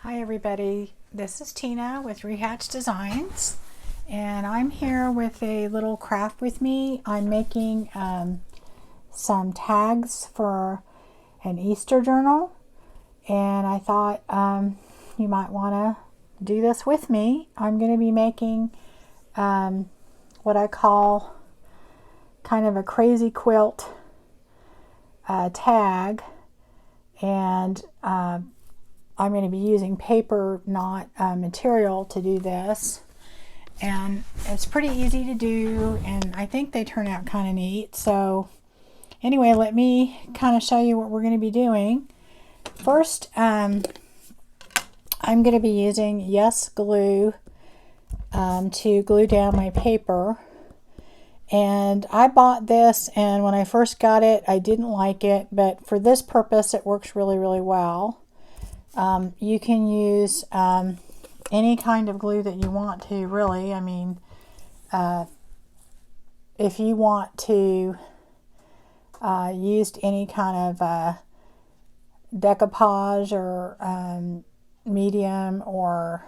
Hi everybody, this is Tina with Rehatch Designs, and I'm here with a little craft with me. I'm making some tags for an Easter journal, and I thought you might want to do this with me. I'm going to be making what I call kind of a crazy quilt tag, and I'm going to be using paper, not material, to do this. And it's pretty easy to do, and I think they turn out kind of neat. So anyway, let me kind of show you what we're going to be doing. First, I'm going to be using Yes glue to glue down my paper. And I bought this, and when I first got it, I didn't like it, but for this purpose, it works really, really well. You can use any kind of glue that you want to, really. I mean, if you want to use any kind of decoupage or medium or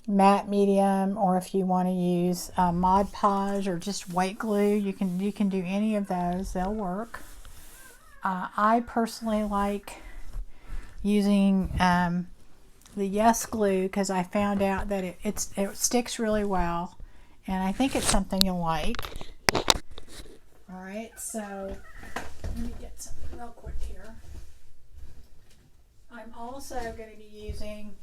matte medium, or if you want to use Mod Podge or just white glue, you can do any of those. They'll work. I personally like using the Yes glue because I found out that it sticks really well, and I think it's something you'll like. Alright, so let me get something real quick here. I'm also going to be using,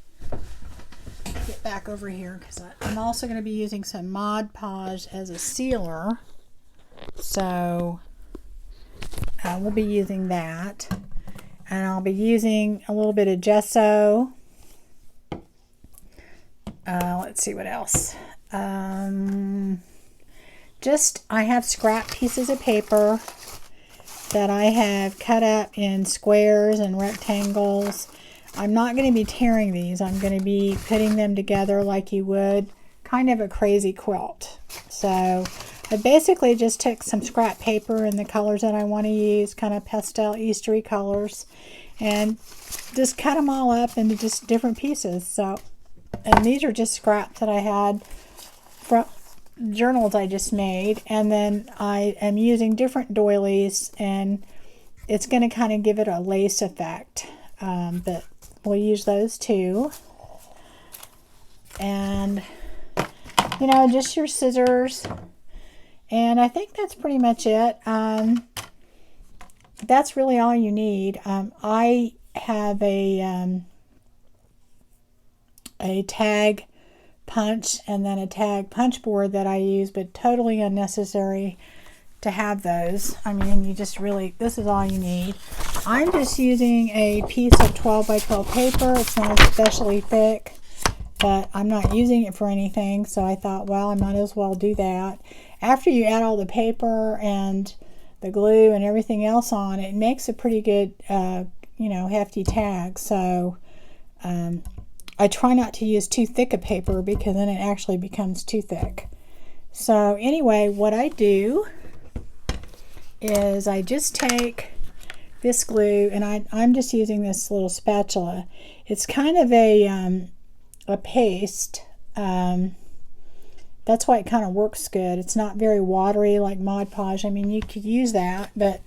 get back over here, because I'm also going to be using some Mod Podge as a sealer, so we'll be using that. And I'll be using a little bit of gesso. Let's see what else. I have scrap pieces of paper that I have cut up in squares and rectangles. I'm not going to be tearing these. I'm going to be putting them together like you would kind of a crazy quilt. So I basically just took some scrap paper and the colors that I want to use, kind of pastel Eastery colors, and just cut them all up into just different pieces. So, and these are just scraps that I had from journals I just made, and then I am using different doilies, and it's going to kind of give it a lace effect, but we'll use those too. And you know, just your scissors. And I think that's pretty much it. That's really all you need. I have a tag punch and then a tag punch board that I use, but totally unnecessary to have those. I mean, you just really, this is all you need. I'm just using a piece of 12 by 12 paper. It's not especially thick, but I'm not using it for anything, so I thought, well, I might as well do that. After you add all the paper and the glue and everything else on, it makes a pretty good, you know, hefty tag. So I try not to use too thick a paper because then it actually becomes too thick. So anyway, what I do is I just take this glue, and I'm just using this little spatula. It's kind of a paste. That's why it kind of works good. It's not very watery like Mod Podge. I mean, you could use that, but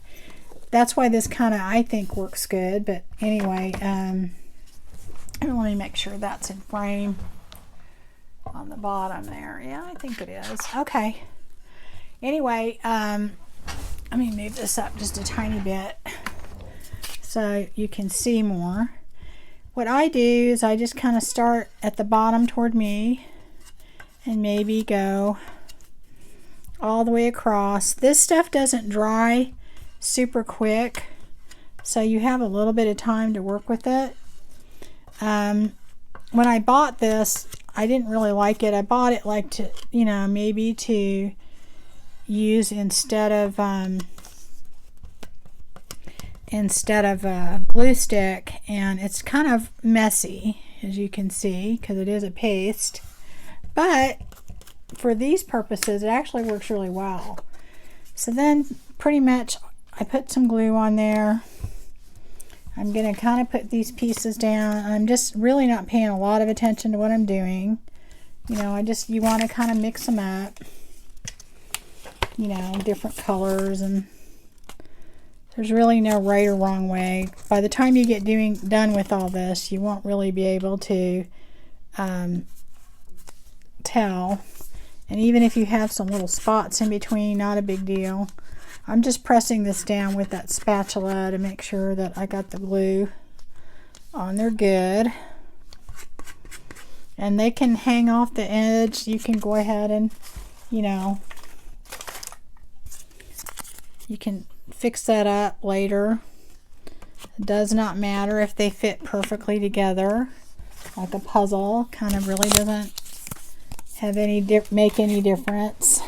that's why this kind of, I think, works good. But anyway, let me make sure that's in frame on the bottom there. Yeah, I think it is. Okay. Anyway, let me move this up just a tiny bit so you can see more. What I do is I just kind of start at the bottom toward me and maybe go all the way across. This stuff doesn't dry super quick, so you have a little bit of time to work with it. When I bought this, I didn't really like it. I bought it like to, you know, maybe to use instead of a glue stick, and it's kind of messy, as you can see, because it is a paste. But for these purposes, it actually works really well. So then pretty much I put some glue on there. I'm going to kind of put these pieces down. I'm just really not paying a lot of attention to what I'm doing. You know, you want to kind of mix them up. You know, different colors, and there's really no right or wrong way. By the time you get done with all this, you won't really be able to tell. And even if you have some little spots in between, not a big deal. I'm just pressing this down with that spatula to make sure that I got the glue on there good. And they can hang off the edge. You can go ahead and, you know, you can fix that up later. It does not matter if they fit perfectly together. Like a puzzle, kind of really doesn't have make any difference.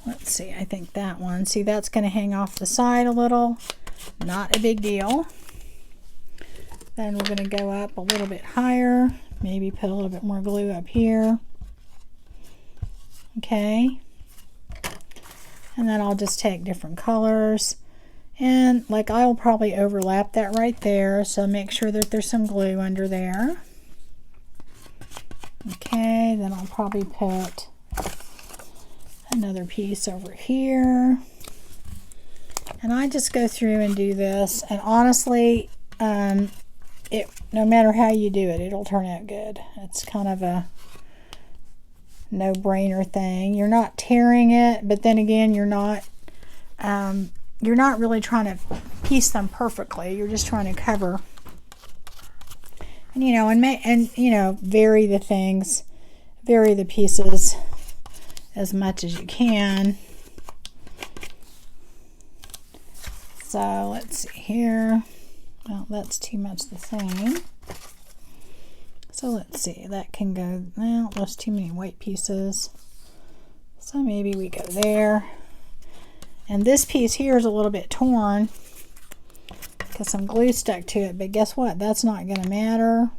Let's see, I think that one. See, that's going to hang off the side a little. Not a big deal. Then we're going to go up a little bit higher. Maybe put a little bit more glue up here. Okay. And then I'll just take different colors. And like I'll probably overlap that right there. So make sure that there's some glue under there. Okay, then I'll probably put another piece over here. And I just go through and do this. And honestly, no matter how you do it, it'll turn out good. It's kind of a no-brainer thing. You're not tearing it, but then again, you're not really trying to piece them perfectly. You're just trying to cover. And you know, and you know, vary the things, vary the pieces as much as you can. So let's see here. Well, that's too much the same. So let's see, that can go, well, there's too many white pieces. So maybe we go there. And this piece here is a little bit torn because some glue stuck to it, but guess what? That's not going to matter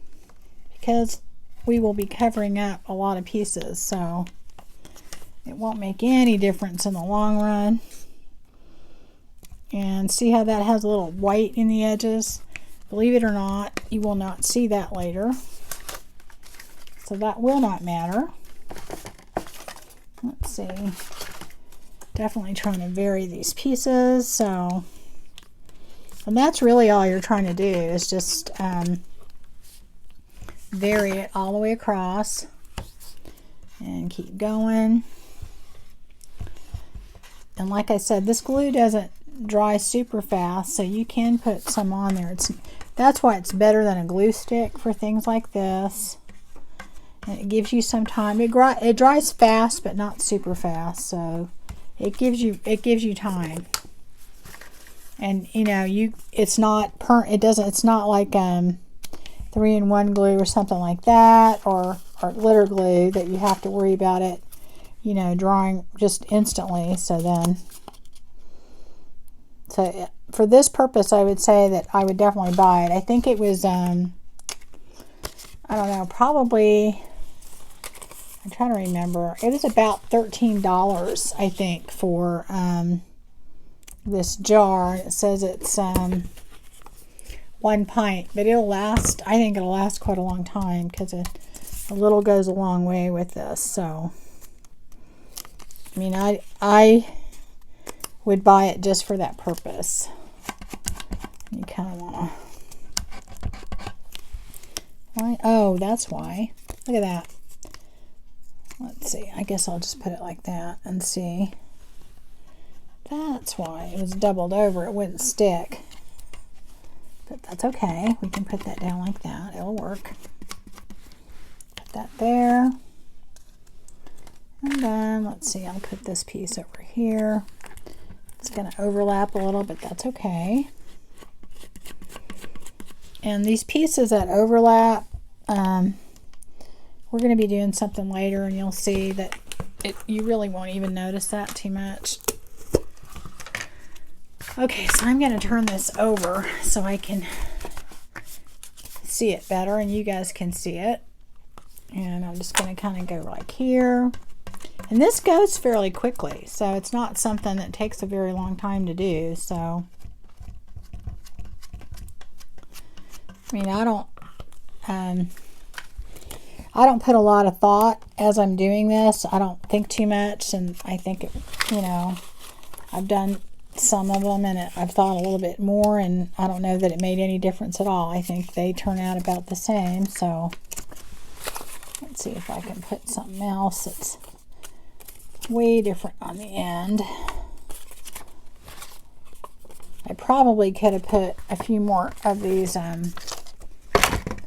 because we will be covering up a lot of pieces, so it won't make any difference in the long run. And see how that has a little white in the edges? Believe it or not, you will not see that later. So that will not matter. Let's see. Definitely trying to vary these pieces. So, and that's really all you're trying to do is just vary it all the way across and keep going. And like I said, this glue doesn't dry super fast, so you can put some on there. That's why it's better than a glue stick for things like this. And it gives you some time. It dries fast, but not super fast, so it gives you time. And you know, it's not like 3-in-1 glue or something like that, or glitter glue that you have to worry about it, you know, drying just instantly. So for this purpose, I would say that I would definitely buy it. I think it was I don't know, probably, I'm trying to remember. It was about $13, I think, for this jar. It says it's 1 pint, but it'll last. I think it'll last quite a long time because a little goes a long way with this. So, I mean, I would buy it just for that purpose. You kind of want to. Oh, that's why. Look at that. Let's see. I guess I'll just put it like that and see. That's why it was doubled over. It wouldn't stick. But that's okay. We can put that down like that. It'll work. Put that there. And then, let's see. I'll put this piece over here. It's going to overlap a little, but that's okay. And these pieces that overlap, we're going to be doing something later, and you'll see that you really won't even notice that too much. Okay, so I'm going to turn this over so I can see it better and you guys can see it. And I'm just going to kind of go like here. And this goes fairly quickly, so it's not something that takes a very long time to do. So I mean, I don't put a lot of thought as I'm doing this. I don't think too much, and I think it, you know, I've done some of them and I've thought a little bit more, and I don't know that it made any difference at all. I think they turn out about the same. So let's see if I can put something else that's way different on the end. I probably could have put a few more of these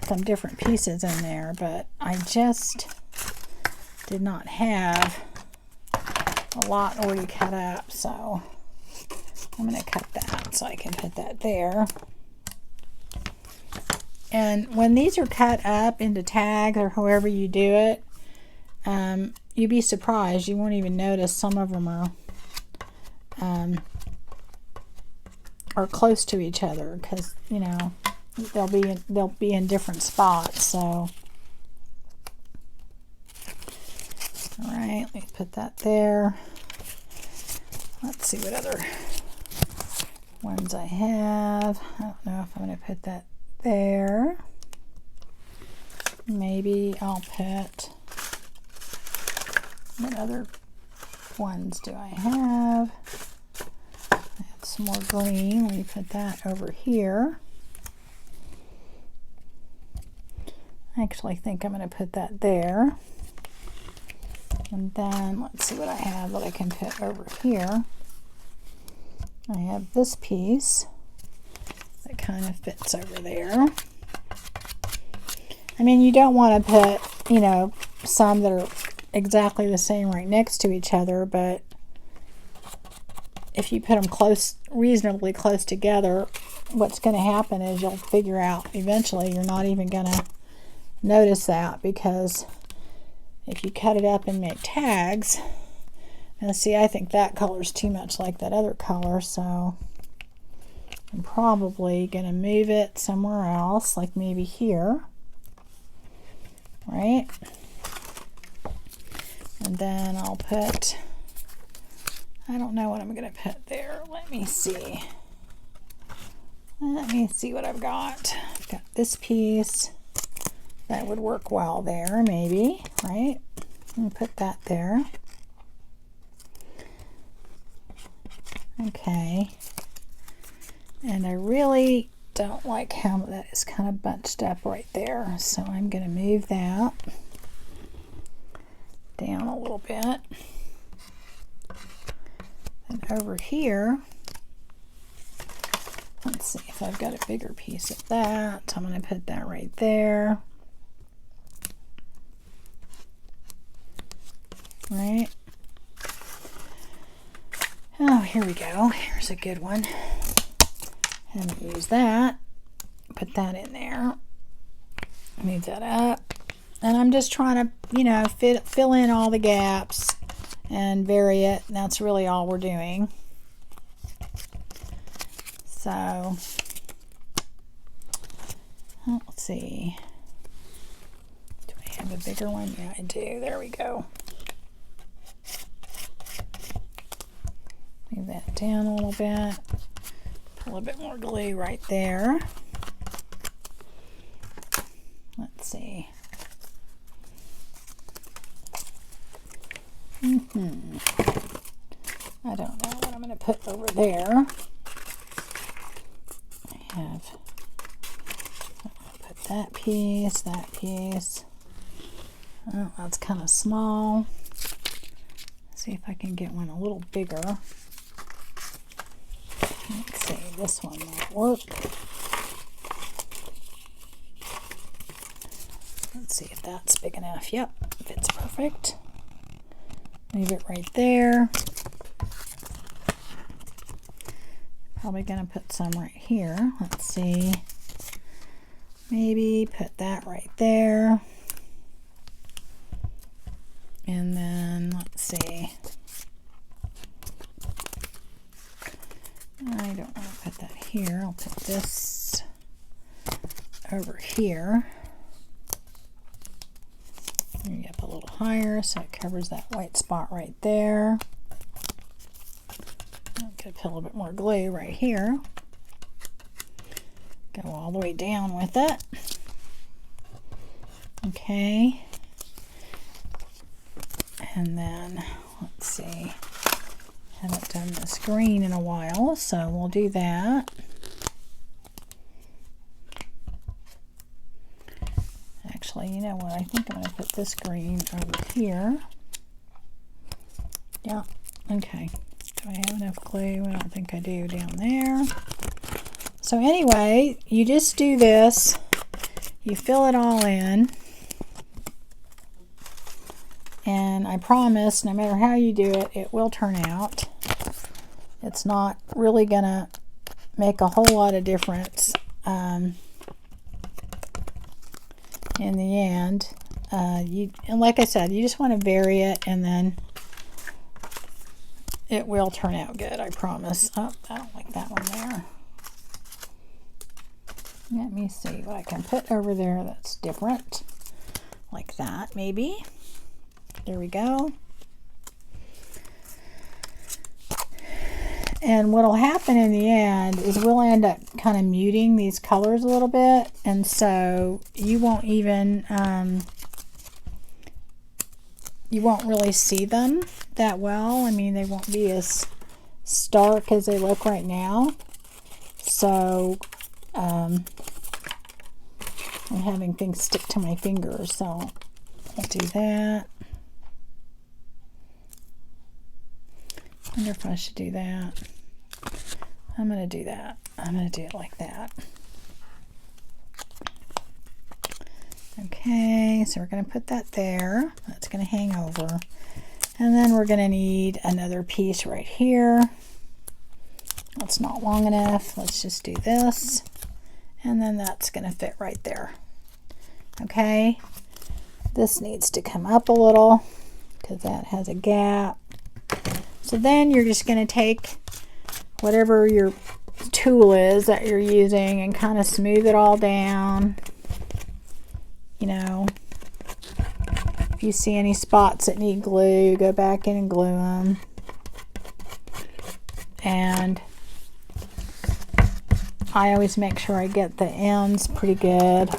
some different pieces in there, but I just did not have a lot already cut up, so I'm going to cut that so I can put that there. And when these are cut up into tags or however you do it, you'd be surprised. You won't even notice some of them are close to each other, because, you know, they'll be in different spots. So, all right, let me put that there. Let's see what other ones I have. I don't know if I'm going to put that there. Maybe I'll put, what other ones do I have? I have some more green. Let me put that over here. I actually think I'm going to put that there. And then let's see what I have that I can put over here. I have this piece that kind of fits over there. I mean, you don't want to put, you know, some that are exactly the same right next to each other, but if you put them close, reasonably close together, what's going to happen is you'll figure out eventually you're not even going to notice that, because if you cut it up and make tags, and see, I think that color's too much like that other color, so I'm probably going to move it somewhere else, like maybe here, right? And then I'll put, I don't know what I'm going to put there. Let me see. Let me see what I've got. I've got this piece. That would work well there, maybe, right? And put that there. Okay. And I really don't like how that is kind of bunched up right there, so I'm going to move that down a little bit. And over here, let's see if I've got a bigger piece of that. I'm going to put that right there. Right. Oh, here we go. Here's a good one. And use that. Put that in there. Move that up. And I'm just trying to, you know, fill in all the gaps and vary it. And that's really all we're doing. So, let's see. Do I have a bigger one? Yeah, I do. There we go. Move that down a little bit. Put a little bit more glue right there. Let's see. I don't know what I'm going to put over there. I have, put that piece, Oh, that's kind of small. See if I can get one a little bigger. Let's see, this one might work. Let's see if that's big enough. Yep, fits perfect. Leave it right there. Probably gonna put some right here. Let's see. Maybe put that right there. And then let's see. I don't want to put that here. I'll put this over here. Bring it up a little higher so it covers that white spot right there. I'm going to put a little bit more glue right here. Go all the way down with it. Okay. And then, let's see. Haven't done this green in a while, so we'll do that. Actually, you know what? I think I'm going to put this green over here. Yeah, okay. Do I have enough glue? I don't think I do down there. So anyway, you just do this. You fill it all in. And I promise, no matter how you do it, it will turn out. It's not really going to make a whole lot of difference in the end. And like I said, you just want to vary it, and then it will turn out good, I promise. Oh, I don't like that one there. Let me see what I can put over there that's different. Like that, maybe. There we go. And what will happen in the end is we'll end up kind of muting these colors a little bit, and so you won't even you won't really see them that well. I mean, they won't be as stark as they look right now. So I'm having things stick to my fingers, so I'll do that. I wonder if I should do that. I'm going to do that. I'm going to do it like that. Okay, so we're going to put that there. That's going to hang over. And then we're going to need another piece right here. That's not long enough. Let's just do this. And then that's going to fit right there. Okay, this needs to come up a little because that has a gap. So then you're just going to take whatever your tool is that you're using and kind of smooth it all down. You know, if you see any spots that need glue, go back in and glue them. And I always make sure I get the ends pretty good.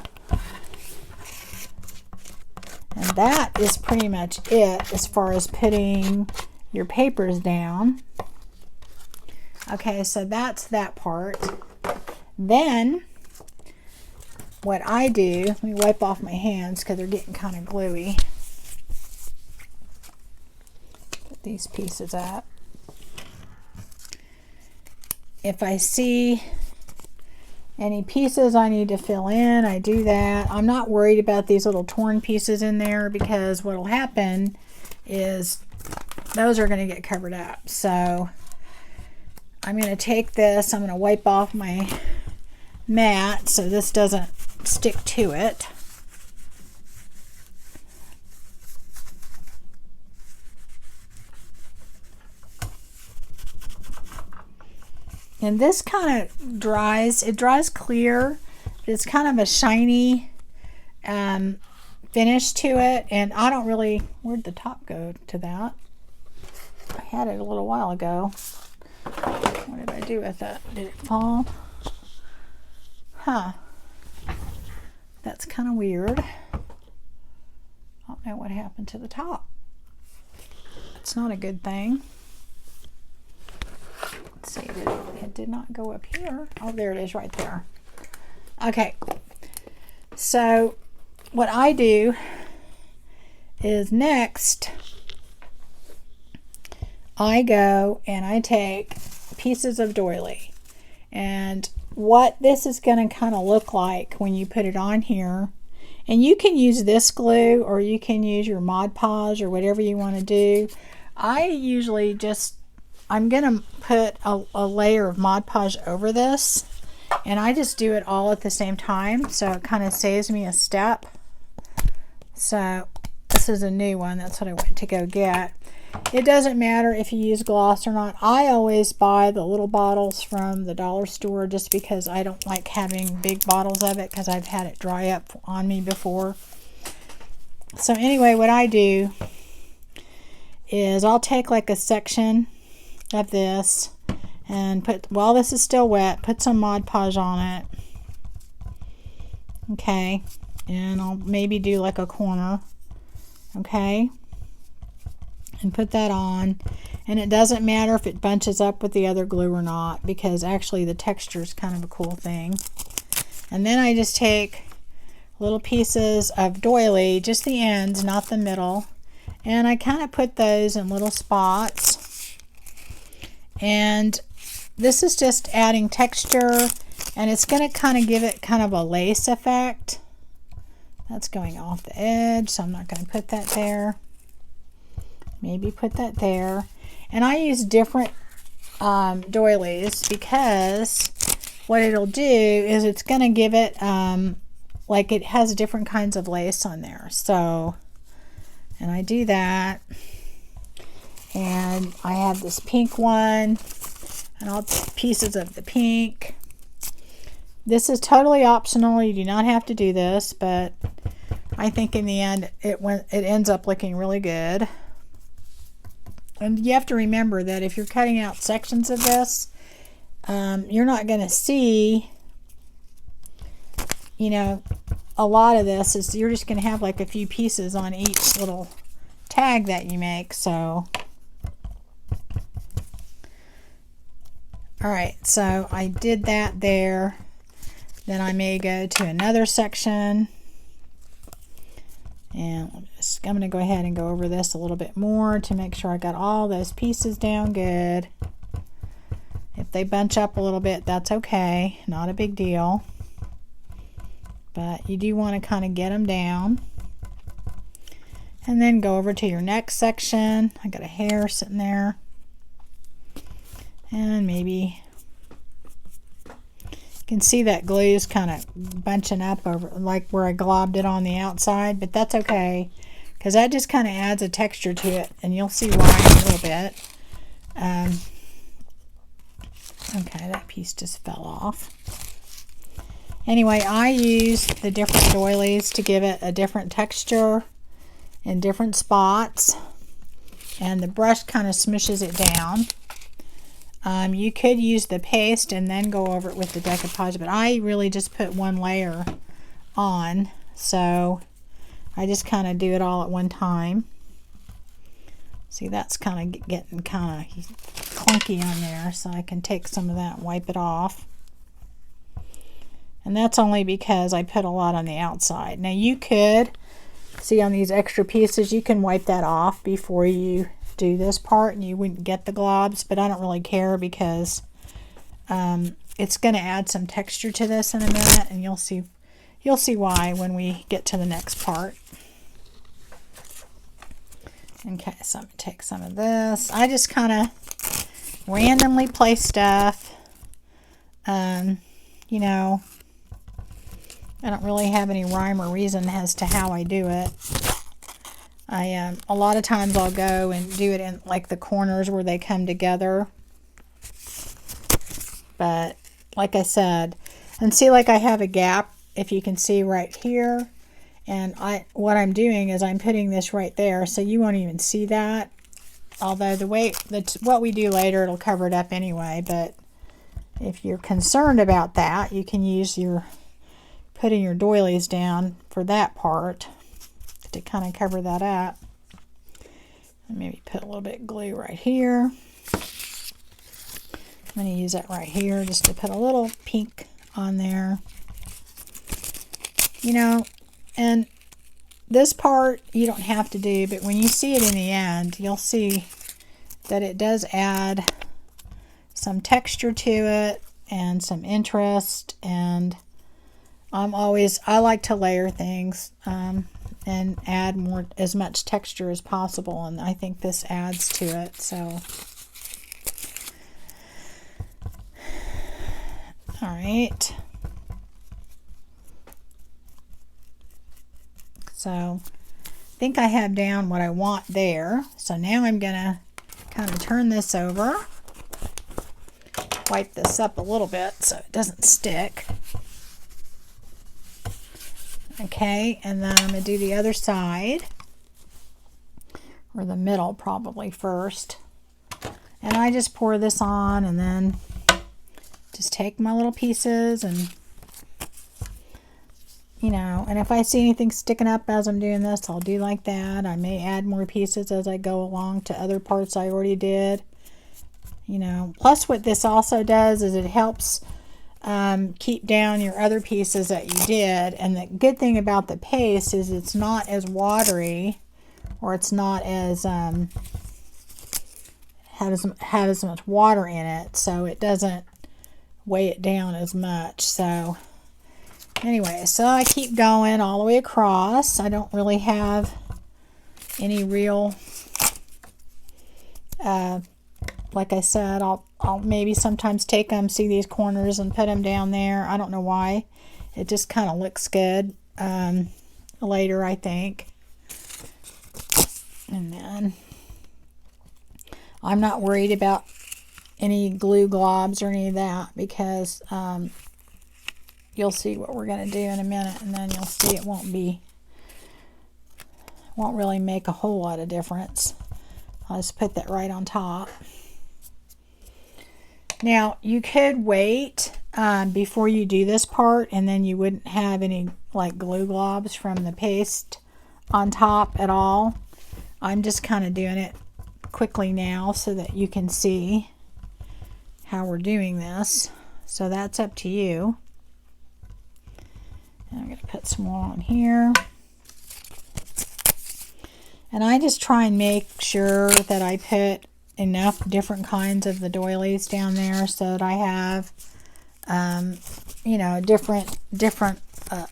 And that is pretty much it as far as putting your papers down. Okay, so that's that part. Then what I do, let me wipe off my hands because they're getting kind of gluey. Put these pieces up. If I see any pieces I need to fill in, I do that. I'm not worried about these little torn pieces in there because what will happen is those are going to get covered up. So I'm going to take this, I'm going to wipe off my mat so this doesn't stick to it. And this kind of dries, it dries clear. It's kind of a shiny finish to it. And I don't really, where'd the top go to that? I had it a little while ago. What did I do with it? Did it fall? Huh. That's kind of weird. I don't know what happened to the top. It's not a good thing. Let's see, it did not go up here. Oh, there it is right there. Okay. So what I do is next I go and I take pieces of doily, and what this is going to kind of look like when you put it on here, and you can use this glue or you can use your Mod Podge or whatever you want to do. I usually just, I'm going to put a layer of Mod Podge over this, and I just do it all at the same time, so it kind of saves me a step. So this is a new one, that's what I went to go get. It doesn't matter if you use gloss or not. I always buy the little bottles from the dollar store just because I don't like having big bottles of it because I've had it dry up on me before. So anyway, what I do is I'll take like a section of this and put, while this is still wet, put some Mod Podge on it. Okay, and I'll maybe do like a corner. Okay, and put that on, and it doesn't matter if it bunches up with the other glue or not, because actually the texture is kind of a cool thing. And then I just take little pieces of doily, just the ends, not the middle, and I kind of put those in little spots. And this is just adding texture, and it's going to kind of give it kind of a lace effect. That's going off the edge, so I'm not going to put that there. Maybe put that there. And I use different doilies, because what it'll do is it's going to give it like it has different kinds of lace on there. So, and I do that. And I have this pink one, and I'll take pieces of the pink. This is totally optional. You do not have to do this, but I think in the end it ends up looking really good. And you have to remember that if you're cutting out sections of this, you're not going to see, you know, a lot of this. Is you're just going to have like a few pieces on each little tag that you make. So, all right, so I did that there. Then I may go to another section. And I'm going to go ahead and go over this a little bit more to make sure I got all those pieces down good. If they bunch up a little bit, that's okay. Not a big deal. But you do want to kind of get them down. And then go over to your next section. I got a hair sitting there. And maybe you can see that glue is kind of bunching up over like where I globbed it on the outside, but that's okay, because that just kind of adds a texture to it, and you'll see why in a little bit. Okay, that piece just fell off. Anyway, I use the different doilies to give it a different texture in different spots, and the brush kind of smushes it down. You could use the paste and then go over it with the decoupage, but I really just put one layer on, so I just kind of do it all at one time. See, that's kind of getting kind of clunky on there, so I can take some of that and wipe it off. And that's only because I put a lot on the outside. Now you could, see on these extra pieces, you can wipe that off before you do this part and you wouldn't get the globs, but I don't really care, because it's going to add some texture to this in a minute, and you'll see why when we get to the next part. Okay, so I'm going to take some of this. I just kind of randomly place stuff. You know, I don't really have any rhyme or reason as to how I do it. A lot of times I'll go and do it in like the corners where they come together. But like I said, and see, like I have a gap, if you can see right here. And what I'm doing is I'm putting this right there, so you won't even see that. Although what we do later, it'll cover it up anyway. But if you're concerned about that, you can use putting your doilies down for that part to kind of cover that up. And maybe put a little bit of glue right here. I'm going to use that right here just to put a little pink on there. You know, and this part you don't have to do, but when you see it in the end, you'll see that it does add some texture to it and some interest. And I like to layer things and add as much texture as possible, and I think this adds to it. So, all right. So I think I have down what I want there. So now I'm gonna kind of turn this over, wipe this up a little bit so it doesn't stick. Okay, and then I'm going to do the other side, or the middle probably first. And I just pour this on, and then just take my little pieces and you know, and if I see anything sticking up as I'm doing this, I'll do like that. I may add more pieces as I go along to other parts I already did. You know, plus what this also does is it helps keep down your other pieces that you did. And the good thing about the paste is it's not as watery, or it's not as have as much water in it, so it doesn't weigh it down as much. So anyway, so I keep going all the way across. I don't really have any real like I said, I'll maybe sometimes take them, see these corners, and put them down there. I don't know why. It just kind of looks good later, I think. And then I'm not worried about any glue globs or any of that, because you'll see what we're going to do in a minute, and then you'll see it won't really make a whole lot of difference. I'll just put that right on top. Now, you could wait before you do this part, and then you wouldn't have any like glue globs from the paste on top at all. I'm just kind of doing it quickly now so that you can see how we're doing this. So that's up to you. And I'm going to put some more on here. And I just try and make sure that I put enough different kinds of the doilies down there so that I have, you know, different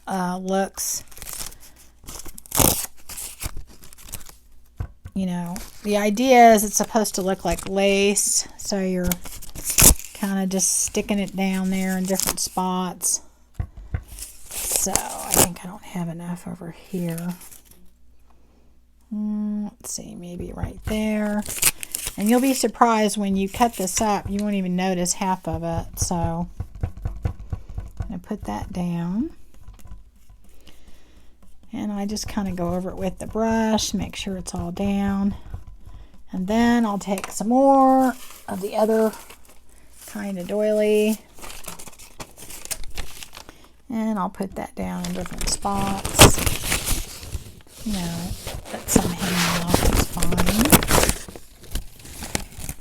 looks. You know, the idea is it's supposed to look like lace, so you're kind of just sticking it down there in different spots. So I think I don't have enough over here. Let's see, maybe right there. And you'll be surprised when you cut this up, you won't even notice half of it. So I'm going to put that down. And I just kind of go over it with the brush, make sure it's all down. And then I'll take some more of the other kind of doily. And I'll put that down in different spots. You know, let some hang off, it's fine.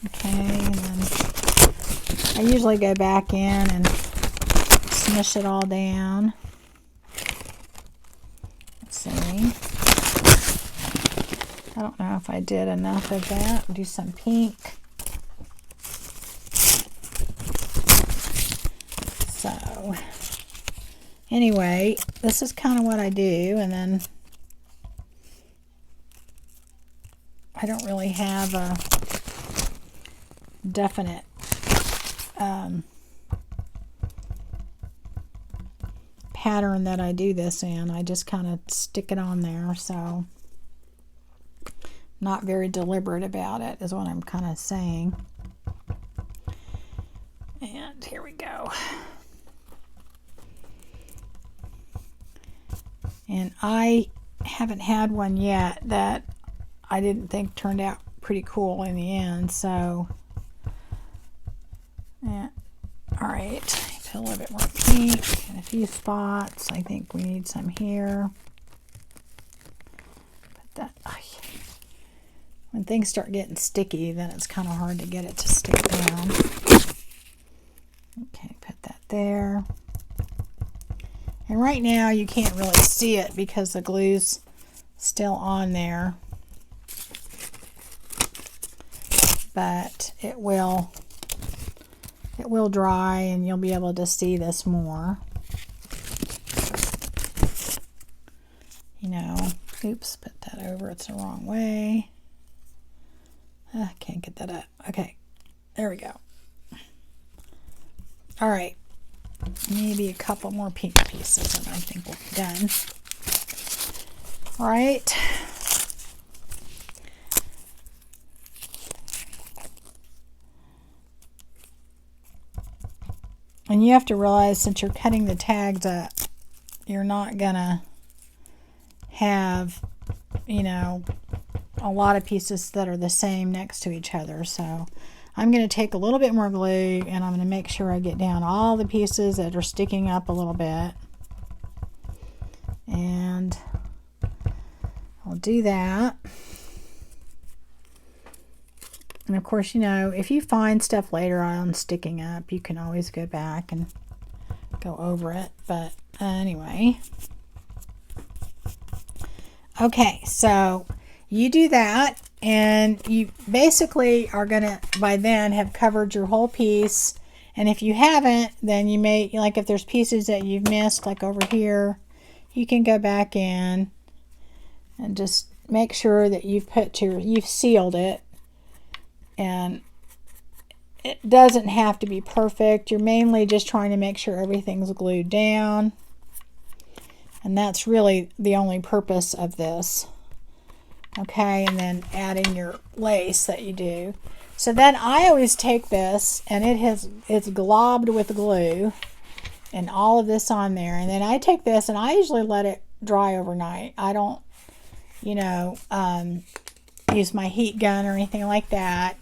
Okay, and then I usually go back in and smush it all down. Let's see. I don't know if I did enough of that. Do some pink. So, anyway, this is kind of what I do, and then I don't really have a definite pattern that I do this in. I just kind of stick it on there, so not very deliberate about it is what I'm kind of saying. And here we go. And I haven't had one yet that I didn't think turned out pretty cool in the end, so yeah. All right, put a little bit more pink in a few spots. I think we need some here. Put that. When things start getting sticky, then it's kind of hard to get it to stick down. Okay, put that there. And right now you can't really see it because the glue's still on there. But it will dry and you'll be able to see this more. You know, oops, put that over, it's the wrong way. I can't get that up. Okay, there we go. All right, maybe a couple more pink pieces and I think we'll be done. All right. And you have to realize, since you're cutting the tags up, you're not gonna have, you know, a lot of pieces that are the same next to each other. So I'm going to take a little bit more glue and I'm going to make sure I get down all the pieces that are sticking up a little bit. And I'll do that. And of course, you know, if you find stuff later on sticking up, you can always go back and go over it. But anyway. Okay, so you do that, and you basically are going to, by then, have covered your whole piece. And if you haven't, then you may, like if there's pieces that you've missed, like over here, you can go back in and just make sure that you've sealed it. And it doesn't have to be perfect. You're mainly just trying to make sure everything's glued down. And that's really the only purpose of this. Okay, and then adding your lace that you do. So then I always take this, and it's globbed with glue and all of this on there. And then I take this and I usually let it dry overnight. I don't, you know, use my heat gun or anything like that.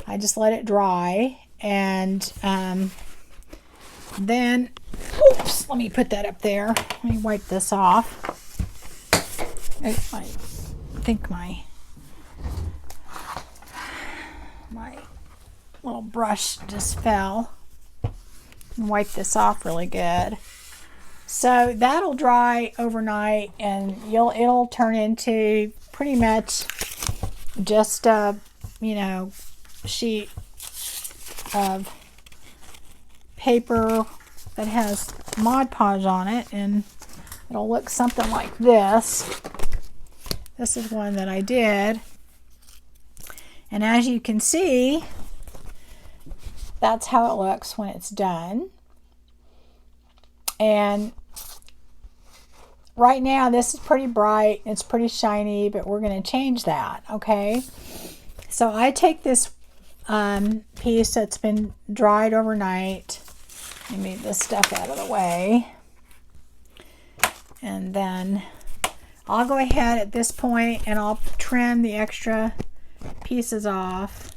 I just let it dry, and then, oops, let me put that up there. Let me wipe this off. I think my little brush just fell. And wipe this off really good. So that'll dry overnight, and it'll turn into pretty much just a, you know, sheet of paper that has Mod Podge on it, and it'll look something like this. This is one that I did, and as you can see, that's how it looks when it's done. And right now this is pretty bright, it's pretty shiny, but we're going to change that. Okay, so I take this piece that's been dried overnight. Let me move this stuff out of the way, and then I'll go ahead at this point and I'll trim the extra pieces off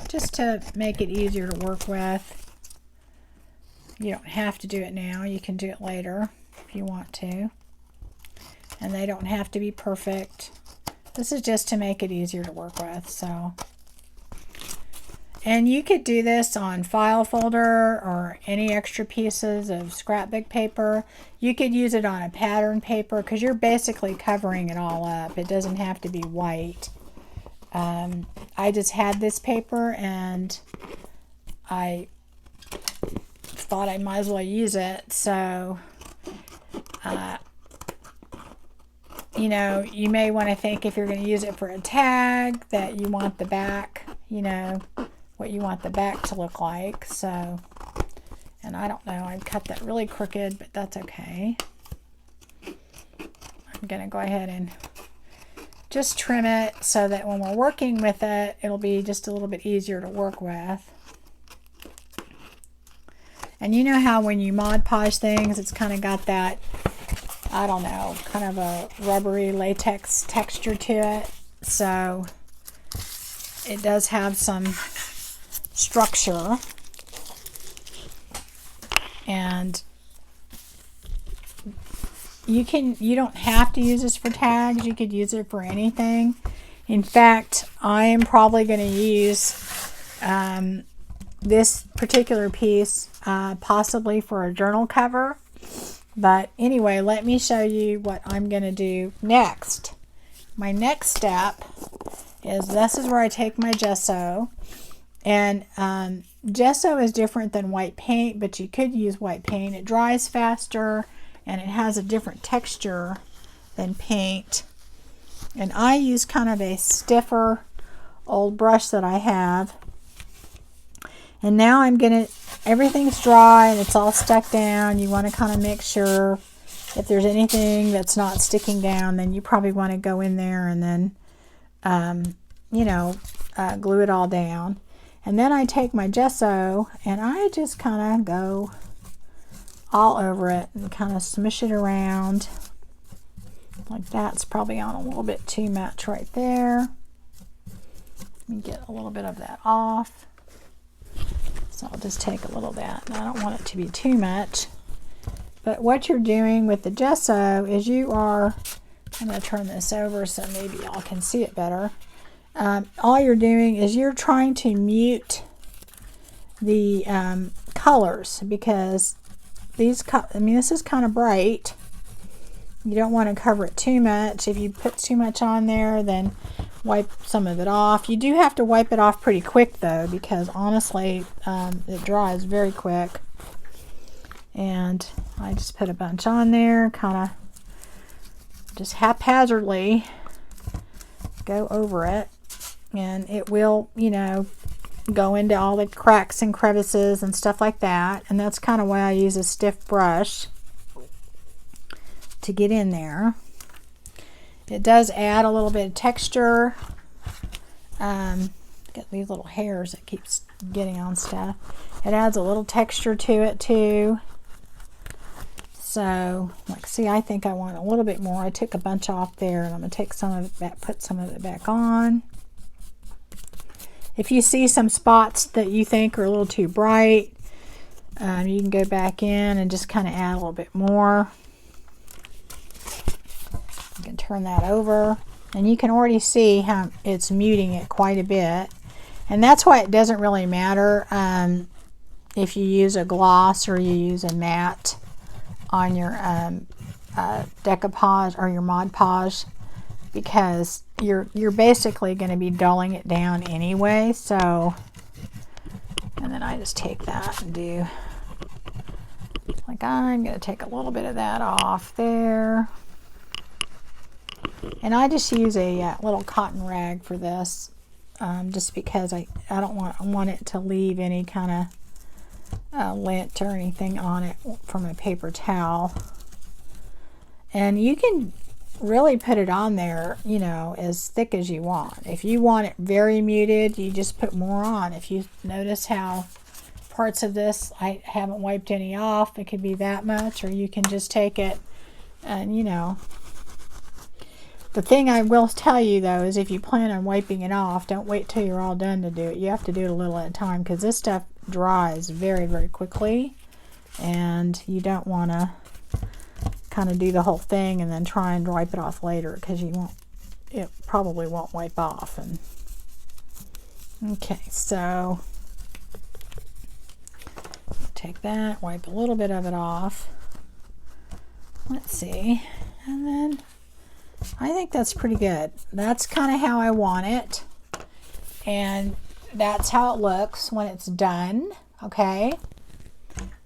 just to make it easier to work with. You don't have to do it now, you can do it later if you want to, and they don't have to be perfect. This is just to make it easier to work with. So, and you could do this on file folder or any extra pieces of scrapbook paper. You could use it on a pattern paper because you're basically covering it all up. It doesn't have to be white. I just had this paper and I thought I might as well use it. So, you know, you may want to think if you're going to use it for a tag that you want the back, you know, what you want the back to look like. So, and I don't know, I cut that really crooked, but that's okay. I'm going to go ahead and just trim it so that when we're working with it, it'll be just a little bit easier to work with. And you know how when you Mod Podge things, it's kind of got that, I don't know, kind of a rubbery latex texture to it. So it does have some structure. And you don't have to use this for tags. You could use it for anything. In fact, I am probably going to use this particular piece possibly for a journal cover. But anyway, let me show you what I'm going to do next. My next step is this is where I take my gesso. And gesso is different than white paint, but you could use white paint. It dries faster and it has a different texture than paint. And I use kind of a stiffer old brush that I have. And now I'm going to, everything's dry and it's all stuck down. You want to kind of make sure if there's anything that's not sticking down, then you probably want to go in there and then, you know, glue it all down. And then I take my gesso and I just kind of go all over it and kind of smush it around. Like that's probably on a little bit too much right there. Let me get a little bit of that off. So I'll just take a little of that. I don't want it to be too much. But what you're doing with the gesso is you are, I'm going to turn this over so maybe y'all can see it better. All you're doing is you're trying to mute the colors, because these, this is kind of bright. You don't want to cover it too much. If you put too much on there, then wipe some of it off. You do have to wipe it off pretty quick though, because honestly, it dries very quick. And I just put a bunch on there, kind of just haphazardly go over it, and it will, you know, go into all the cracks and crevices and stuff like that. And that's kind of why I use a stiff brush to get in there. It does add a little bit of texture. Got these little hairs that keeps getting on stuff. It adds a little texture to it too. So, like, see, I think I want a little bit more. I took a bunch off there, and I'm going to take some of it back, put some of it back on. If you see some spots that you think are a little too bright, you can go back in and just kind of add a little bit more. You can turn that over, and you can already see how it's muting it quite a bit. And that's why it doesn't really matter if you use a gloss or you use a matte on your decoupage or your Mod Podge, because you're basically going to be dulling it down anyway. So, and then I just take that and do, like, I'm going to take a little bit of that off there. And I just use a little cotton rag for this, just because I don't want it to leave any kind of lint or anything on it from a paper towel. And you can really put it on there, you know, as thick as you want. If you want it very muted, you just put more on. If you notice how parts of this I haven't wiped any off, it could be that much, or you can just take it and, you know. The thing I will tell you though is if you plan on wiping it off, don't wait till you're all done to do it. You have to do it a little at a time, because this stuff dries very, very quickly, and you don't want to kind of do the whole thing and then try and wipe it off later, because it probably won't wipe off. And okay, so take that, wipe a little bit of it off. Let's see, and then I think that's pretty good. That's kind of how I want it, and that's how it looks when it's done. Okay,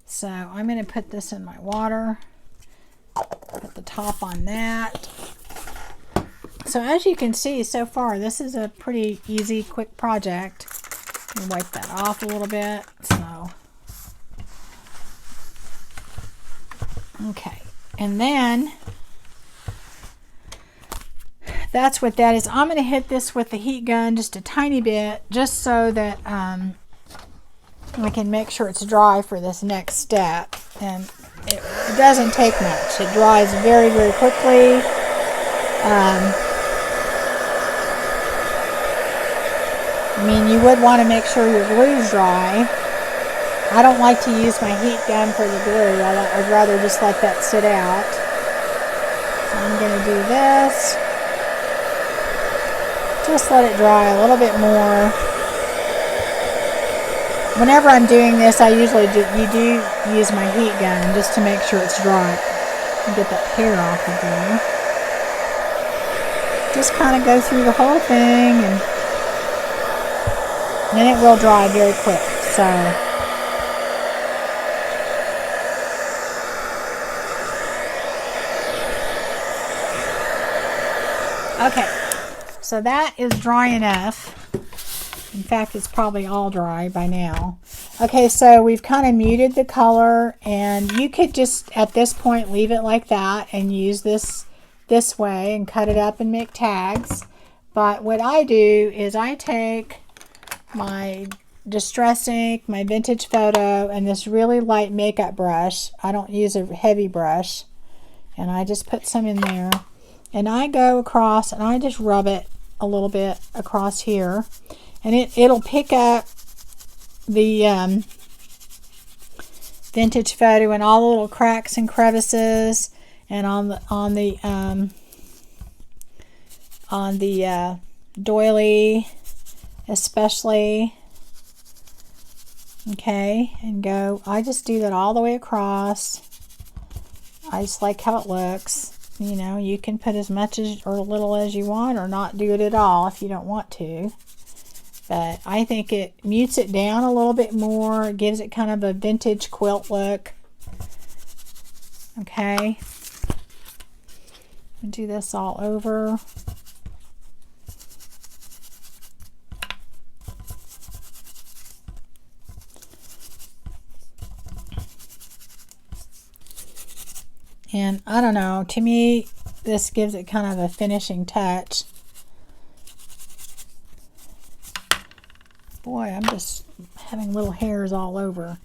so I'm going to put this in my water, put the top on that. So as you can see so far, this is a pretty easy, quick project. Let me wipe that off a little bit. So, okay, and then that's what that is. I'm going to hit this with the heat gun just a tiny bit, just so that we can make sure it's dry for this next step. And it doesn't take much. It dries very, very quickly. I mean, you would want to make sure your glue's dry. I don't like to use my heat gun for the glue. I'd rather just let that sit out. So I'm going to do this. Just let it dry a little bit more. Whenever I'm doing this, I usually do use my heat gun just to make sure it's dry. And get that hair off of there. Just kind of go through the whole thing, and then it will dry very quick. So, okay, so that is dry enough. In fact, it's probably all dry by now. Okay, so we've kind of muted the color, and you could just at this point leave it like that and use this way and cut it up and make tags. But what I do is I take my Distress ink, my Vintage Photo, and this really light makeup brush. I don't use a heavy brush, and I just put some in there, and I go across and I just rub it a little bit across here, and it'll pick up the vintage photo and all the little cracks and crevices, and on the doily especially. Okay, and go, I just do that all the way across. I just like how it looks. You know, you can put as much as or little as you want, or not do it at all if you don't want to. But I think it mutes it down a little bit more. It gives it kind of a vintage quilt look. Okay. Do this all over. And I don't know, to me, this gives it kind of a finishing touch. Boy, I'm just having little hairs all over.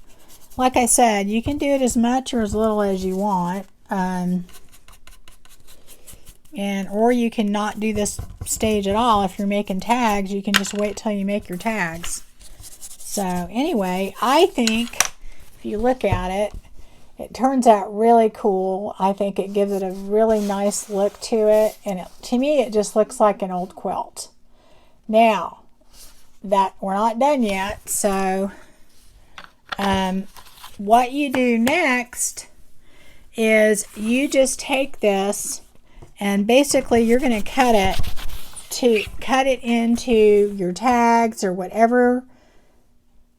Like I said, you can do it as much or as little as you want. Or you can not do this stage at all. If you're making tags, you can just wait till you make your tags. So anyway, I think if you look at it, it turns out really cool. I think it gives it a really nice look to it. And to me, it just looks like an old quilt. Now, that we're not done yet. So what you do next is you just take this and basically you're going to cut it into your tags or whatever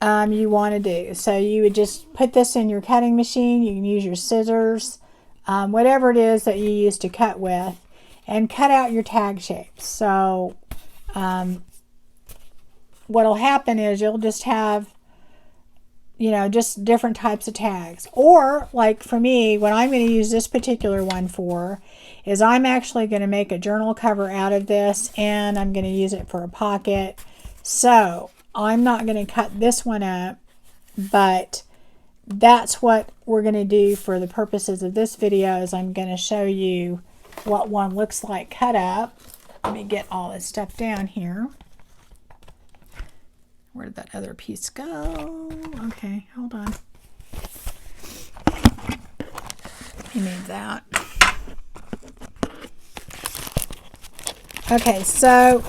you want to do. So you would just put this in your cutting machine. You can use your scissors, whatever it is that you use to cut with, and cut out your tag shapes. So what'll happen is you'll just have, you know, just different types of tags. Or like for me, what I'm going to use this particular one for is I'm actually going to make a journal cover out of this, and I'm going to use it for a pocket. So I'm not going to cut this one up, but that's what we're going to do for the purposes of this video. Is I'm going to show you what one looks like cut up. Let me get all this stuff down here. Where did that other piece go? Okay, hold on. You need that. Okay, so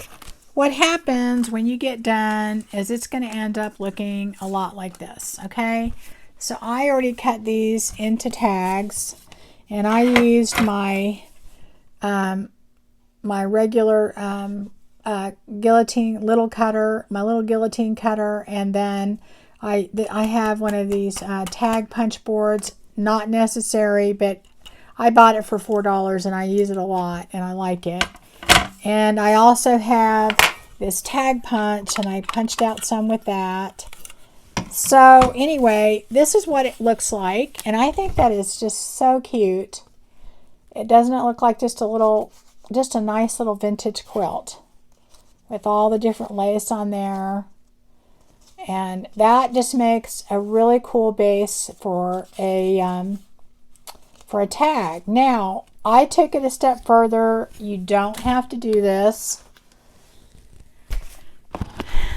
what happens when you get done is it's going to end up looking a lot like this, okay? So I already cut these into tags, and I used my my regular guillotine little cutter, my little guillotine cutter, and then I have one of these tag punch boards. Not necessary, but I bought it for $4 and I use it a lot and I like it. And I also have this tag punch, and I punched out some with that. So anyway, this is what it looks like, and I think that is just so cute. Doesn't it look like just a nice little vintage quilt with all the different lace on there? And that just makes a really cool base for a tag. Now, I took it a step further. You don't have to do this.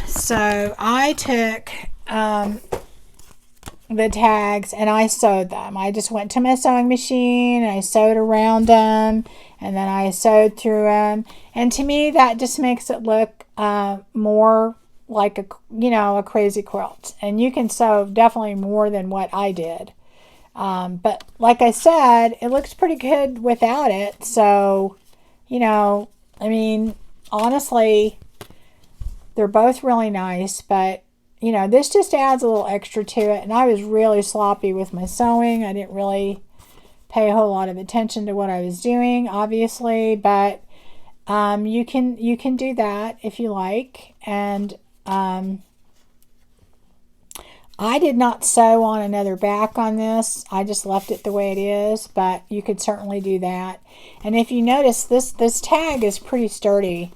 So I took the tags and I sewed them. I just went to my sewing machine and I sewed around them, and then I sewed through them. And to me, that just makes it look more like a crazy quilt. And you can sew definitely more than what I did. But like I said, it looks pretty good without it. So, I mean, honestly, they're both really nice, but this just adds a little extra to it. And I was really sloppy with my sewing. I didn't really pay a whole lot of attention to what I was doing, obviously, but you can do that if you like. And I did not sew on another back on this. I just left it the way it is, but you could certainly do that. And if you notice, this tag is pretty sturdy,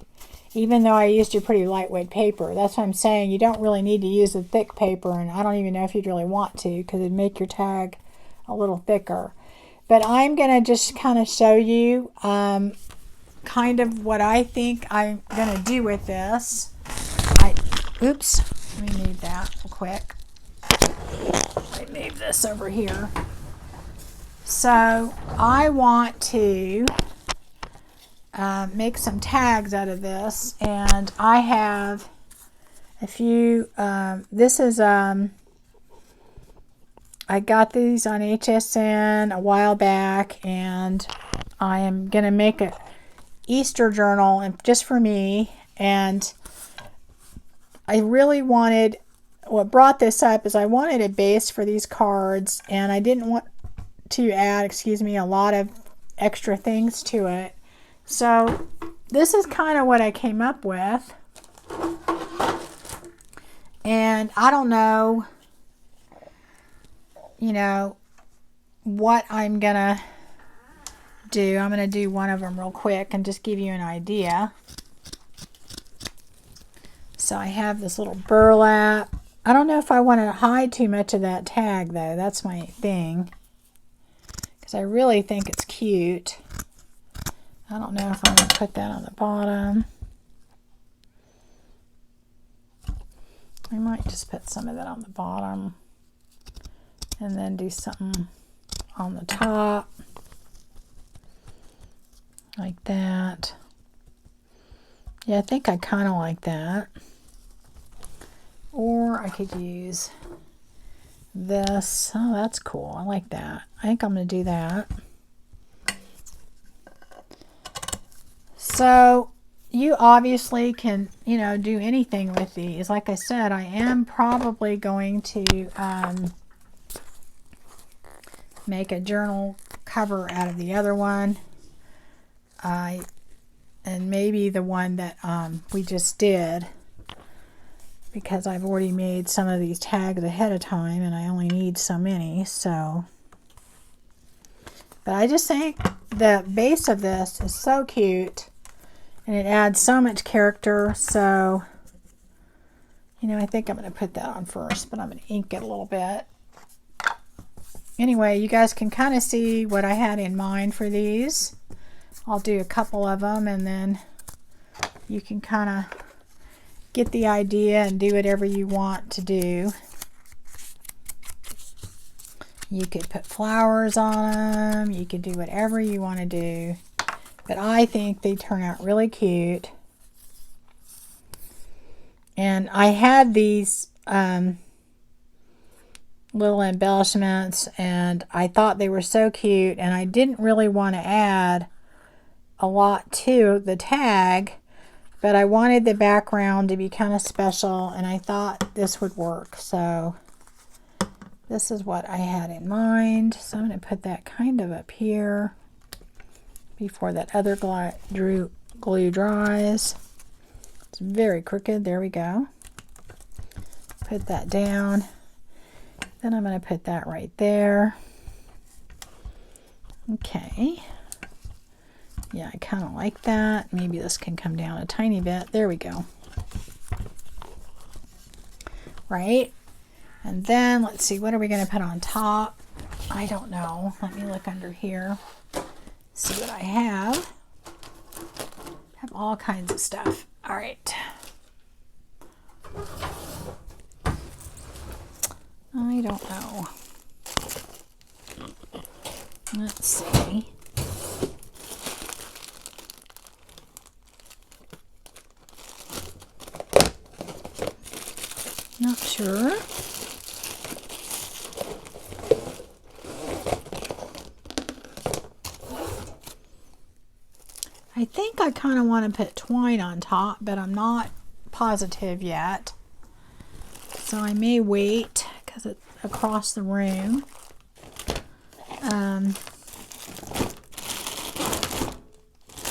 even though I used a pretty lightweight paper. That's what I'm saying. You don't really need to use a thick paper, and I don't even know if you'd really want to, because it'd make your tag a little thicker. But I'm going to just kind of show you kind of what I think I'm going to do with this. Oops, let me need that real quick. Let me move this over here. So I want to make some tags out of this, and I have a few. This is I got these on HSN a while back, and I am gonna make a Easter journal and just for me. And I really wanted, what brought this up is I wanted a base for these cards, and I didn't want to add, excuse me, a lot of extra things to it. So this is kind of what I came up with. And I don't know, you know, what I'm gonna do. I'm gonna do one of them real quick and just give you an idea. So I have this little burlap. I don't know if I want to hide too much of that tag though. That's my thing. Because I really think it's cute. I don't know if I'm going to put that on the bottom. I might just put some of that on the bottom. And then do something on the top. Like that. Yeah, I think I kind of like that. Or I could use this. Oh, that's cool. I like that. I think I'm going to do that. So you obviously can, you know, do anything with these. Like I said, I am probably going to make a journal cover out of the other one. And maybe the one that we just did, because I've already made some of these tags ahead of time and I only need so many. So, but I just think the base of this is so cute and it adds so much character. So, you know, I think I'm going to put that on first, but I'm going to ink it a little bit. Anyway, you guys can kind of see what I had in mind for these. I'll do a couple of them and then you can kind of get the idea and do whatever you want to do. You could put flowers on them. You could do whatever you want to do. But I think they turn out really cute. And I had these little embellishments and I thought they were so cute, and I didn't really want to add a lot to the tag, but I wanted the background to be kind of special and I thought this would work. So this is what I had in mind. So I'm going to put that kind of up here before that other glue dries. It's very crooked. There we go. Put that down. Then I'm going to put that right there. Okay. Yeah, I kind of like that. Maybe this can come down a tiny bit. There we go. Right? And then let's see, what are we going to put on top? I don't know. Let me look under here. See what I have. I have all kinds of stuff. All right. I don't know. Let's see. Not sure. I think I kind of want to put twine on top, but I'm not positive yet. So I may wait because it's across the room.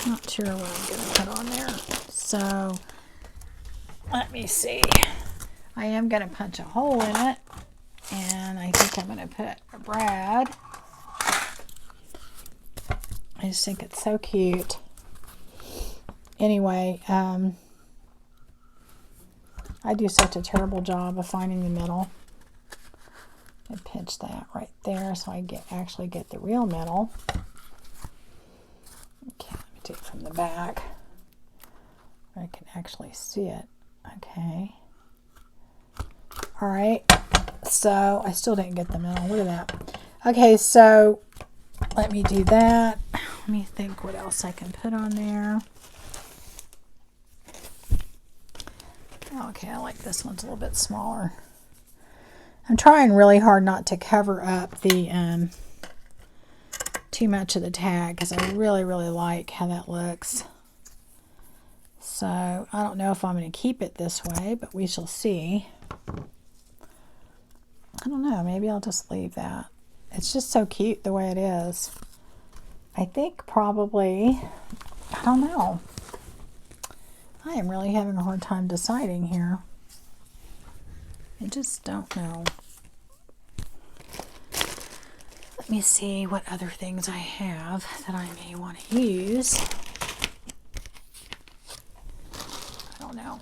Not sure what I'm going to put on there. So let me see. I am going to punch a hole in it, and I think I'm going to put a brad. I just think it's so cute. Anyway, I do such a terrible job of finding the middle. I pinch that right there so I actually get the real middle. Okay, let me do it from the back where I can actually see it. Okay. All right, So I still didn't get the middle. Look at that. Okay, so let me do that. Let me think what else I can put on there. Okay, I like this one's a little bit smaller. I'm trying really hard not to cover up the too much of the tag because I really like how that looks. So I don't know if I'm going to keep it this way, but we shall see. I don't know, maybe I'll just leave that. It's just so cute the way it is. I think probably, I don't know. I am really having a hard time deciding here. I just don't know. Let me see what other things I have that I may want to use. I don't know.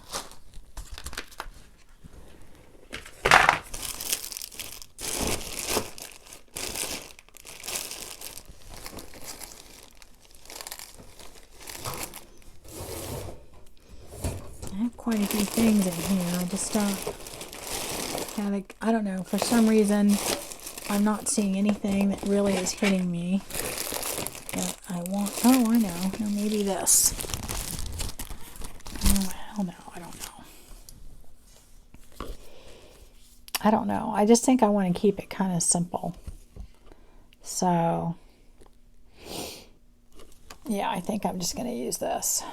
I have quite a few things in here. I just don't have, I don't know, for some reason I'm not seeing anything that really is hitting me that I want. Oh, I know. No, maybe this. Oh, hell no. I don't know. I don't know. I just think I want to keep it kind of simple. So, yeah, I think I'm just going to use this.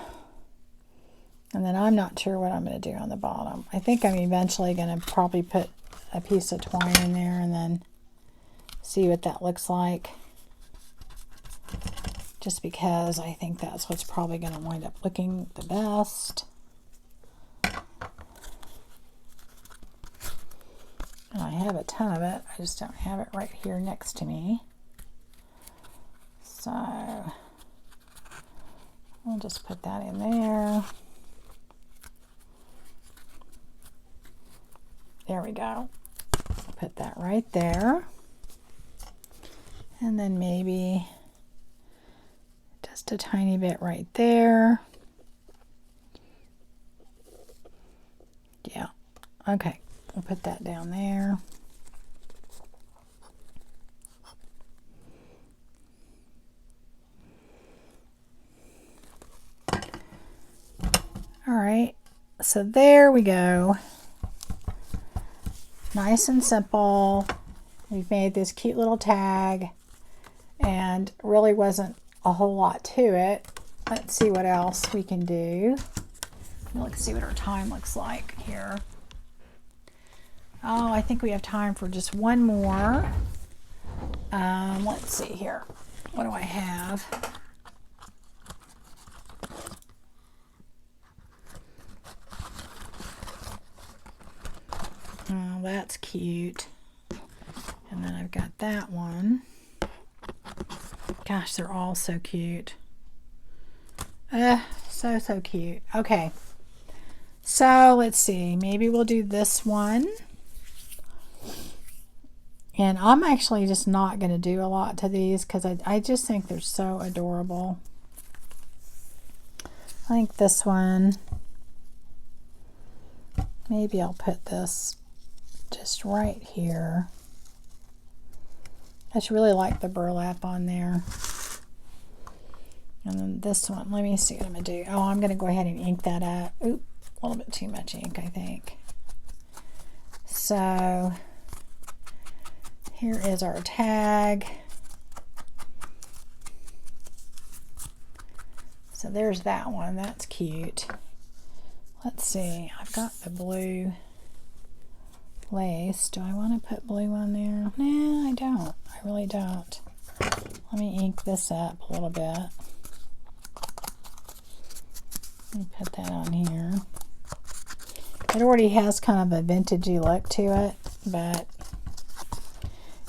And then I'm not sure what I'm going to do on the bottom. I think I'm eventually going to probably put a piece of twine in there and then see what that looks like. Just because I think that's what's probably going to wind up looking the best. And I have a ton of it. I just don't have it right here next to me. So we'll just put that in there. There we go. Put that right there. And then maybe just a tiny bit right there. Yeah. Okay. We'll put that down there. All right. So there we go. Nice and simple. We've made this cute little tag and really wasn't a whole lot to it. Let's see what else we can do. Let's see what our time looks like here. Oh, I think we have time for just one more. Let's see here. What do I have? Oh, that's cute. And then I've got that one. Gosh, they're all so cute. So cute. Okay. So let's see. Maybe we'll do this one. And I'm actually just not going to do a lot to these because I just think they're so adorable. I think this one, maybe I'll put this just right here. I just really like the burlap on there. And then this one, let me see what I'm going to do. Oh, I'm going to go ahead and ink that up. Oop, a little bit too much ink, I think. So here is our tag. So there's that one. That's cute. Let's see. I've got the blue lace. Do I want to put blue on there? Nah, I don't. I really don't. Let me ink this up a little bit. Let me put that on here. It already has kind of a vintagey look to it, but,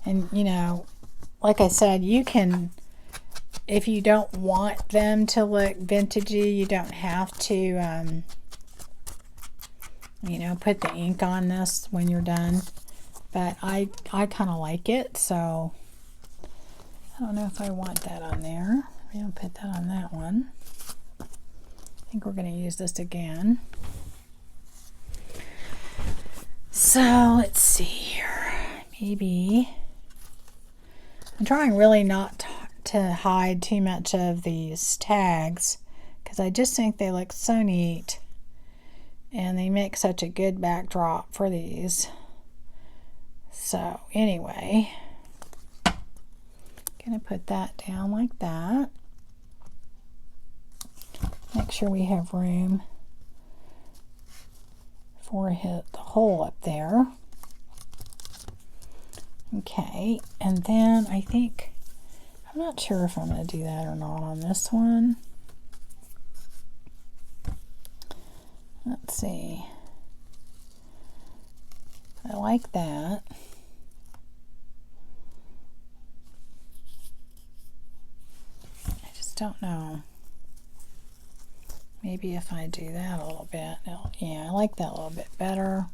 and you know, like I said, you can, if you don't want them to look vintagey, you don't have to, you know, put the ink on this when you're done. But I kind of like it, so I don't know if I want that on there. Maybe I'll put that on that one. I think we're going to use this again. So let's see here. maybe I'm trying really not to hide too much of these tags because I just think they look so neat and they make such a good backdrop for these. So anyway, gonna put that down like that. Make sure we have room for the hole up there. Okay, and then I think, I'm not sure if I'm going to do that or not on this one. Let's see. I like that. I just don't know. Maybe if I do that a little bit, yeah, I like that a little bit better.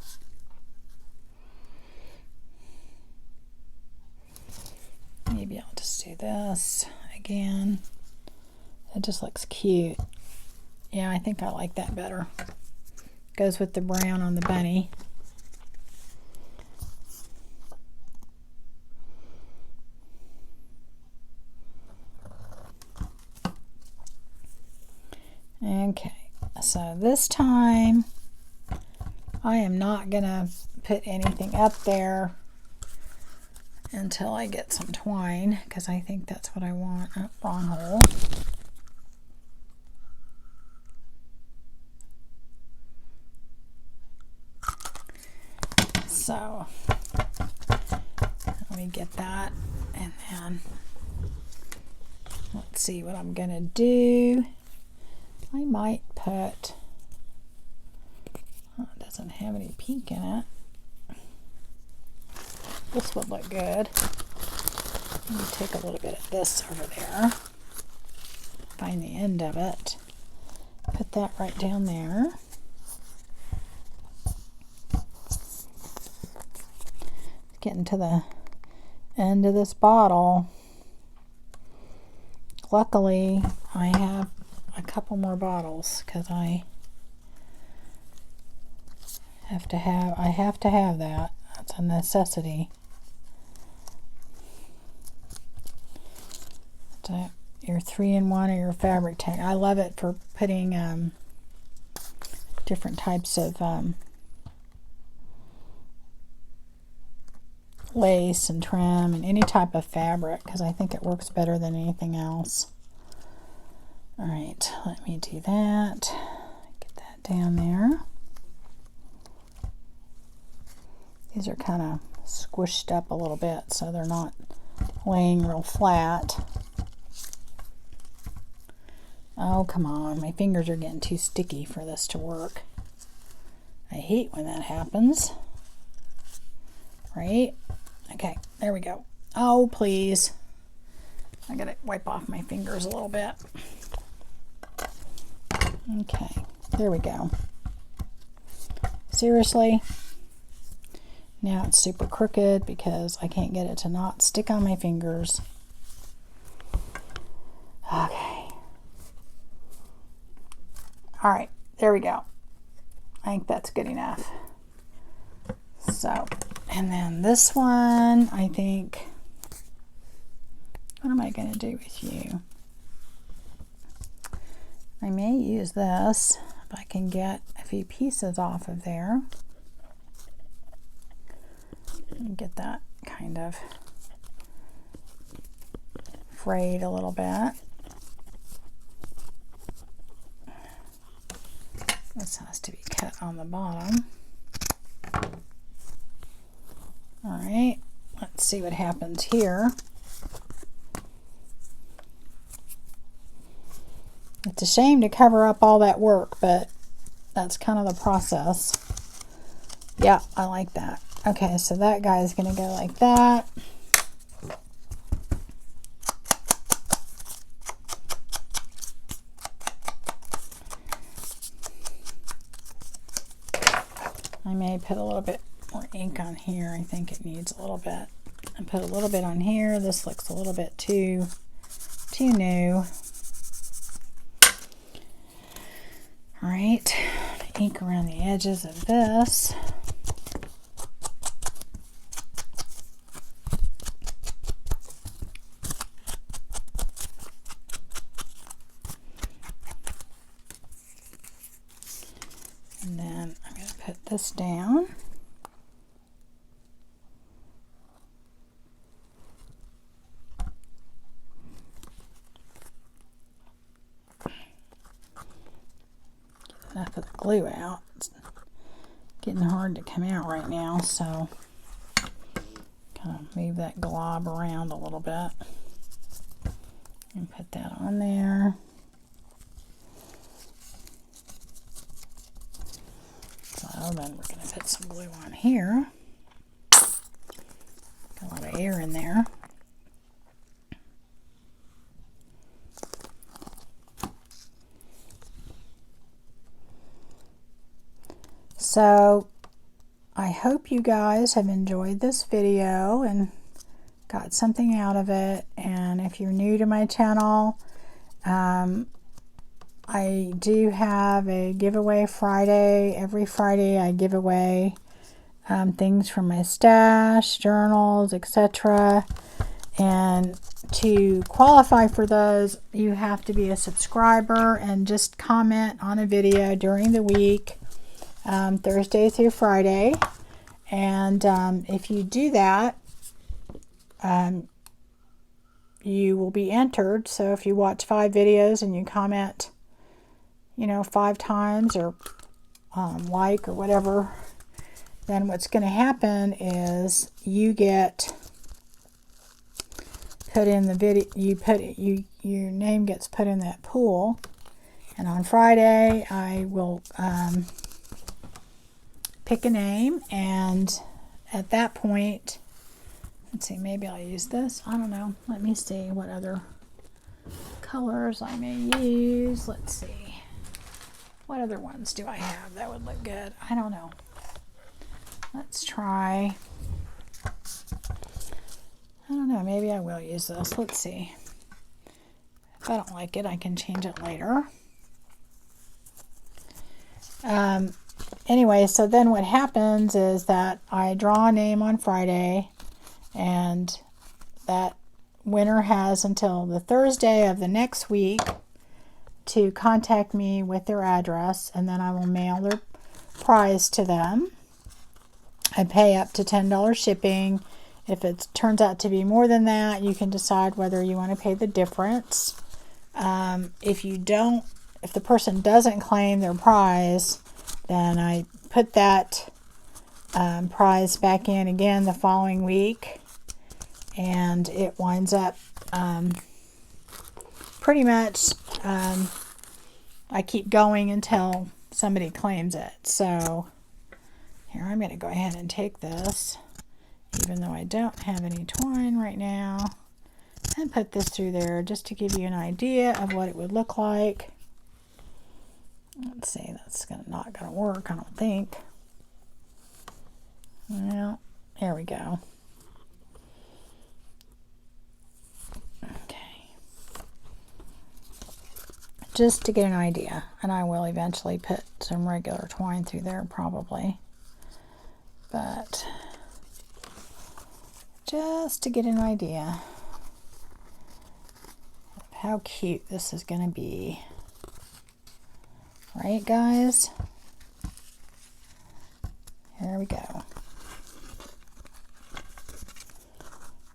Maybe I'll just do this again. It just looks cute. Yeah, I think I like that better. Goes with the brown on the bunny. Okay, so this time I am not gonna put anything up there until I get some twine, because I think that's what I want. Oh, wrong hole. So let me get that, and then let's see what I'm gonna do. I might put, oh, it doesn't have any pink in it. This would look good. Let me take a little bit of this over there. Find the end of it. Put that right down there. Getting to the end of this bottle. Luckily, I have a couple more bottles because I have to have that. That's a necessity. So your 3-in-1 or your fabric tag. I love it for putting different types of lace and trim and any type of fabric, because I think it works better than anything else. All right, let me do that. Get that down there. These are kind of squished up a little bit, so they're not laying real flat. Oh, come on. My fingers are getting too sticky for this to work. I hate when that happens. Right? Okay, there we go. Oh, please. I gotta wipe off my fingers a little bit. Okay, there we go. Seriously? Now it's super crooked because I can't get it to not stick on my fingers. Okay. All right, there we go. I think that's good enough. So, and then this one, I think, what am I going to do with you? I may use this if I can get a few pieces off of there. And get that kind of frayed a little bit. This has to be cut on the bottom. All right, let's see what happens here. It's a shame to cover up all that work, but that's kind of the process. Yeah, I like that. Okay, so that guy is going to go like that. I may put a little bit more ink on here. I think it needs a little bit. I put a little bit on here. This looks a little bit too new. All right, ink around the edges of this. And then I'm going to put this down. Get enough of the glue out. It's getting hard to come out right now, so kind of move that glob around a little bit and put that on there. So then we're going to put some glue on here. Got a lot of air in there. So I hope you guys have enjoyed this video and got something out of it. And if you're new to my channel, I do have a giveaway Friday. Every Friday I give away things from my stash, journals, etc. And to qualify for those, you have to be a subscriber and just comment on a video during the week, Thursday through Friday. And if you do that, you will be entered. So if you watch 5 videos and you comment, 5 times or like or whatever, then what's going to happen is you get put in the video. Your name gets put in that pool, and on Friday I will pick a name, and at that point, let's see, maybe I'll use this. I don't know. Let me see what other colors I may use. Let's see. What other ones do I have that would look good? I don't know. Let's try. I don't know. Maybe I will use this. Let's see. If I don't like it, I can change it later. Anyway, so then what happens is that I draw a name on Friday, and that winner has until the Thursday of the next week to contact me with their address, and then I will mail their prize to them. I pay up to $10 shipping. If it turns out to be more than that, you can decide whether you want to pay the difference. If the person doesn't claim their prize, then I put that prize back in again the following week, and it winds up pretty much I keep going until somebody claims it. So here, I'm going to go ahead and take this, even though I don't have any twine right now, and put this through there just to give you an idea of what it would look like. Let's see, that's not going to work, I don't think. Well, there we go. Okay. Just to get an idea, and I will eventually put some regular twine through there probably. But just to get an idea of how cute this is going to be. Right, guys? Here we go.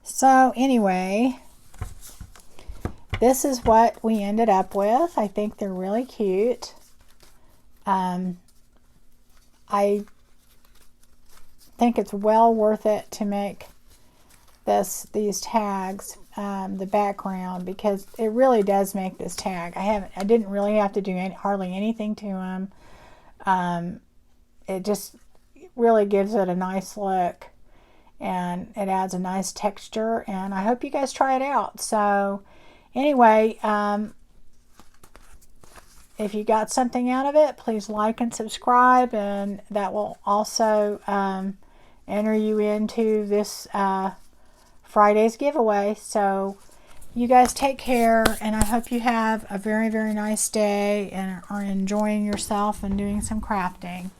So anyway, this is what we ended up with. I think they're really cute. I think it's well worth it to make these tags the background, because it really does make this tag. I didn't really have to do hardly anything to them. It just really gives it a nice look, and it adds a nice texture, and I hope you guys try it out. So anyway, if you got something out of it, please like and subscribe, and that will also enter you into this Friday's giveaway. So you guys take care, and I hope you have a very, very nice day and are enjoying yourself and doing some crafting.